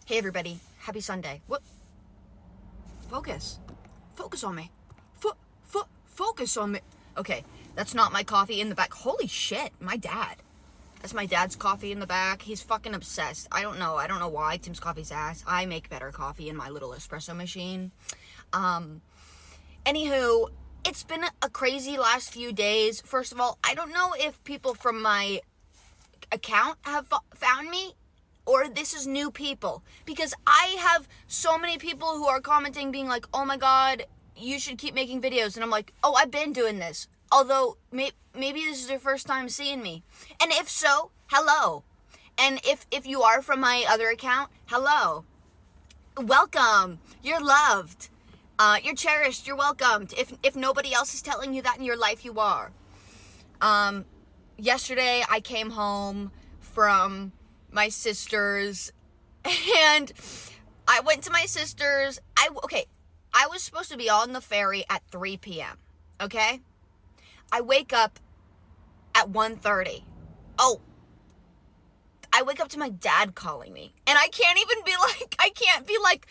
Hey everybody, happy Sunday. What? Focus. Focus on me. Focus on me. Okay, that's not my coffee in the back. Holy shit, my dad. That's my dad's coffee in the back. He's fucking obsessed. I don't know why. Tim's coffee's ass. I make better coffee in my little espresso machine. Anywho, it's been a crazy last few days. First of all, I don't know if people from my account have found me, or this is new people, because I have so many people who are commenting being like, oh my god, you should keep making videos, and I'm like, oh, I've been doing this, although maybe this is your first time seeing me, and if so, hello, and if you are from my other account, hello, welcome, you're loved, you're cherished, you're welcomed. If nobody else is telling you that in your life, you are. Yesterday I came home from my sister's, and I went to my sister's. I was supposed to be on the ferry at 3 p.m., okay? I wake up at 1:30. Oh, I wake up to my dad calling me, and I can't be like,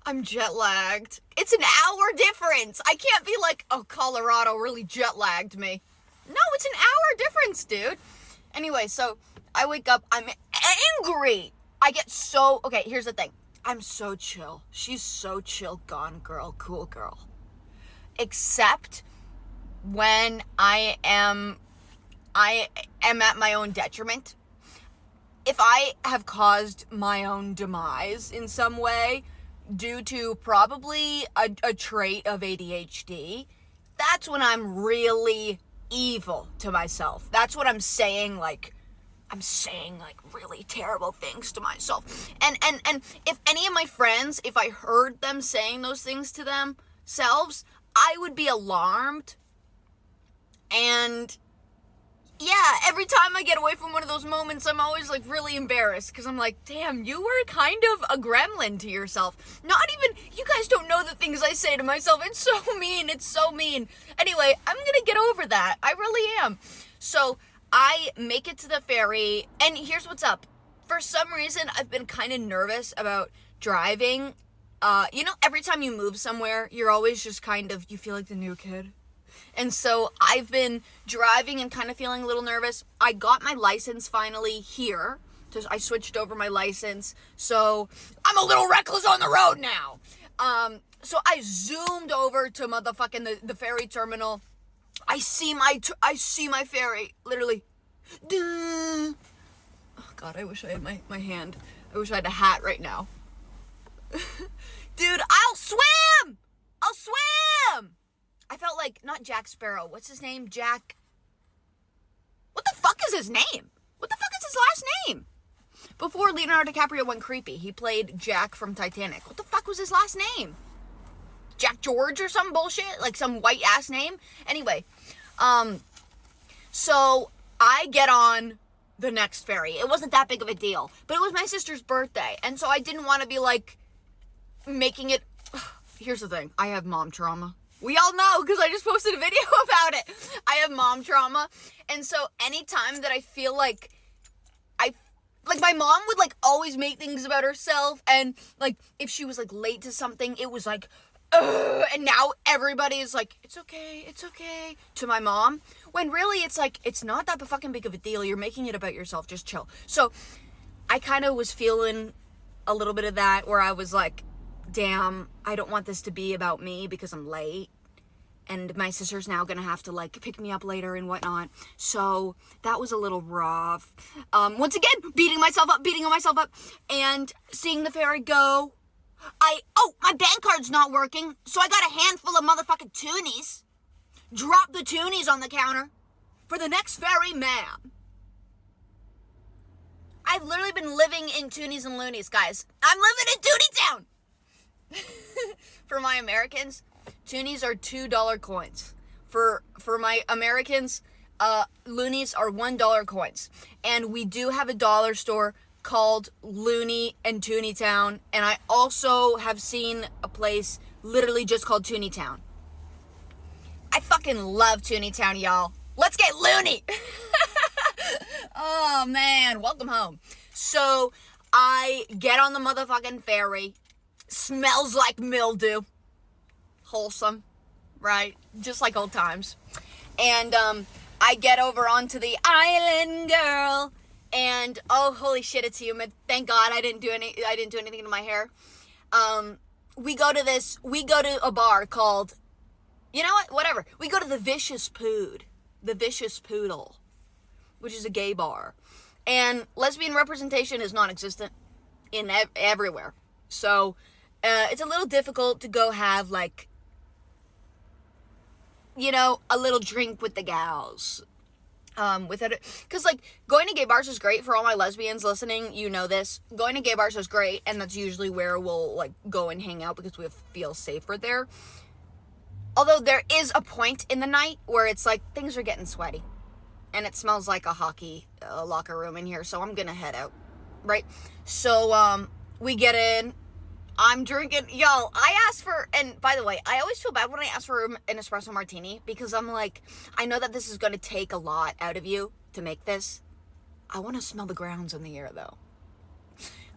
I'm jet lagged. It's an hour difference. I can't be like, oh, Colorado really jet lagged me. No, it's an hour difference, dude. Anyway, so I wake up, I'm angry. Okay, here's the thing. I'm so chill. She's so chill, gone girl, cool girl. Except when I am at my own detriment. If I have caused my own demise in some way due to probably a trait of ADHD, that's when I'm really evil to myself. That's what I'm saying, I'm saying really terrible things to myself. And if any of my friends, if I heard them saying those things to themselves, I would be alarmed. And yeah, every time I get away from one of those moments, I'm always really embarrassed, because I'm like, damn, you were kind of a gremlin to yourself. Not even, you guys don't know the things I say to myself. It's so mean. Anyway, I'm gonna get over that. I really am. So I make it to the ferry, and here's what's up. For some reason, I've been kind of nervous about driving. Every time you move somewhere, you're always just you feel like the new kid. And so I've been driving and kind of feeling a little nervous. I got my license finally here. I switched over my license, so I'm a little reckless on the road now. So I zoomed over to motherfucking the ferry terminal. I see my ferry, literally. Duh. Oh God, I wish I had my hand. I wish I had a hat right now. Dude, I'll swim! I felt like, not Jack Sparrow, what's his name? What the fuck is his name? What the fuck is his last name? Before Leonardo DiCaprio went creepy, he played Jack from Titanic. What the fuck was his last name? Jack George or some bullshit? Like some white ass name? Anyway, so I get on the next ferry. It wasn't that big of a deal, but it was my sister's birthday, and so I didn't want to be making it. Here's the thing, I have mom trauma. We all know, because I just posted a video about it. I have mom trauma, and so anytime that I feel like my mom would always make things about herself, and if she was late to something, it was and now everybody is it's okay to my mom, when really it's not that fucking big of a deal. You're making it about yourself, just chill. So I kind of was feeling a little bit of that, where I was damn, I don't want this to be about me because I'm late, and my sister's now gonna have to pick me up later and whatnot. So that was a little rough. Once again, beating on myself up, and seeing the ferry go. My bank card's not working, so I got a handful of motherfucking toonies. Drop the toonies on the counter for the next ferry, ma'am. I've literally been living in toonies and loonies, guys. I'm living in Toonie Town. For my Americans, toonies are $2 coins. For my Americans, loonies are $1 coins. And we do have a dollar store called Looney and Toonie Town, and I also have seen a place literally just called Toonie Town. I fucking love Toonie Town, y'all. Let's get loony. Oh man, welcome home. So I get on the motherfucking ferry. Smells like mildew. Wholesome, right? Just like old times. And I get over onto the island, girl. And oh, holy shit, it's humid. Thank God I didn't do anything to my hair. We go to a bar called, you know what? Whatever. We go to the Vicious Pood. The Vicious Poodle, which is a gay bar. And lesbian representation is non-existent in everywhere. So, it's a little difficult to go have, like, you know, a little drink with the gals. Without it, because, like, going to gay bars is great. For all my lesbians listening, you know this. Going to gay bars is great, and that's usually where we'll, like, go and hang out because we feel safer there. Although there is a point in the night where it's like, things are getting sweaty. And it smells like a hockey locker room in here, so I'm gonna head out, right? So, we get in. I'm drinking, I asked for, and by the way, I always feel bad when I ask for an espresso martini, because I'm like, I know that this is gonna take a lot out of you to make this. I want to smell the grounds in the air, though.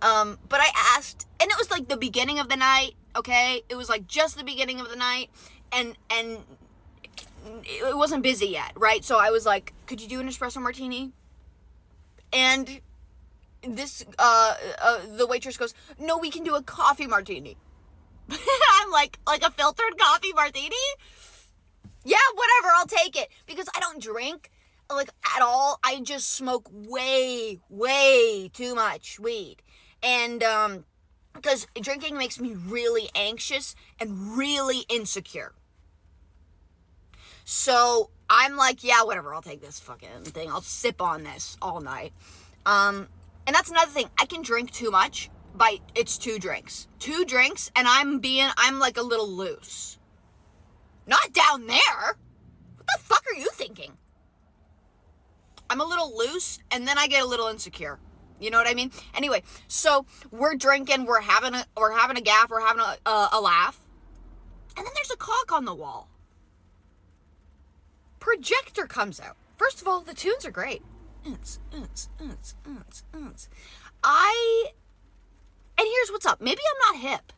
But I asked, and it was like the beginning of the night, okay? It was like just the beginning of the night, and it wasn't busy yet, right? So I was like, could you do an espresso martini? And this, the waitress goes, no, we can do a coffee martini. I'm like a filtered coffee martini? Yeah, whatever, I'll take it. Because I don't drink, like, at all. I just smoke way, way too much weed. And, because drinking makes me really anxious and really insecure. So I'm like, yeah, whatever, I'll take this fucking thing. I'll sip on this all night. And that's another thing. I can drink too much, but it's 2 drinks. 2 drinks, and I'm like a little loose. Not down there. What the fuck are you thinking? I'm a little loose, and then I get a little insecure. You know what I mean? Anyway, so we're drinking, we're having a gaff, we're having a laugh. And then there's a cock on the wall. Projector comes out. First of all, the tunes are great. And here's what's up. Maybe I'm not hip.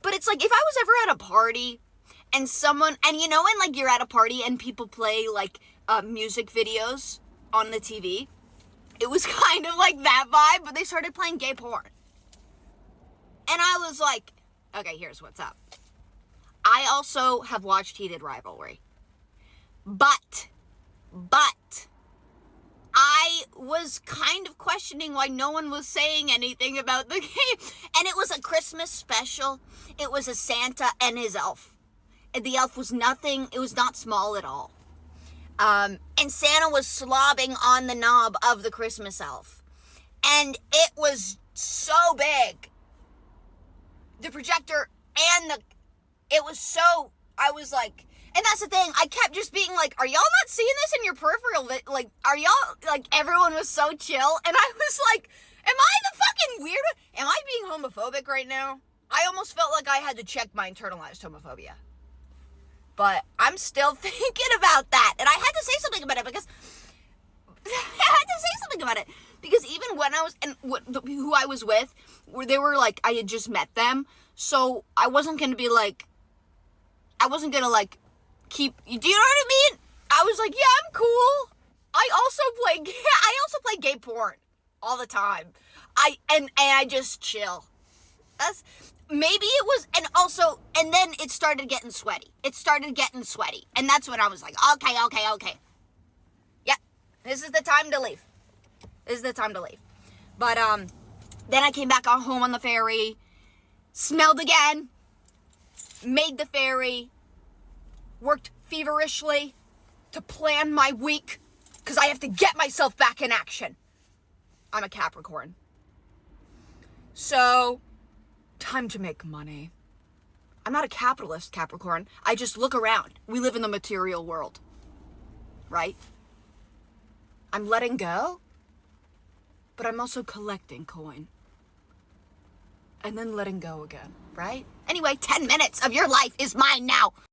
But it's like, if I was ever at a party and someone, and you know when, like, you're at a party and people play, like, music videos on the TV? It was kind of like that vibe, but they started playing gay porn. And I was like, okay, here's what's up. I also have watched Heated Rivalry. But, I was kind of questioning why no one was saying anything about the game. And it was a Christmas special. It was a Santa and his elf. And the elf was nothing. It was not small at all. And Santa was slobbing on the knob of the Christmas elf. And it was so big. The projector and it was so, I was like, and that's the thing, I kept just being like, are y'all not seeing this in your peripheral? Like, are y'all, like, everyone was so chill, and I was like, am I the fucking weird? Am I being homophobic right now? I almost felt like I had to check my internalized homophobia. But I'm still thinking about that, and I had to say something about it, because even when I was, and who I was with, they were like, I had just met them, so I wasn't gonna be like, keep, do you know what I mean? I was like, yeah, I'm cool. I also play gay porn all the time. And I just chill. That's, maybe it was, and then it started getting sweaty. And that's when I was like, okay. Yep, this is the time to leave. But, then I came back home on the ferry, smelled again, made the ferry, worked feverishly to plan my week, because I have to get myself back in action. I'm a Capricorn. So, time to make money. I'm not a capitalist, Capricorn. I just look around. We live in the material world. Right? I'm letting go, but I'm also collecting coin. And then letting go again, right? Anyway, 10 minutes of your life is mine now.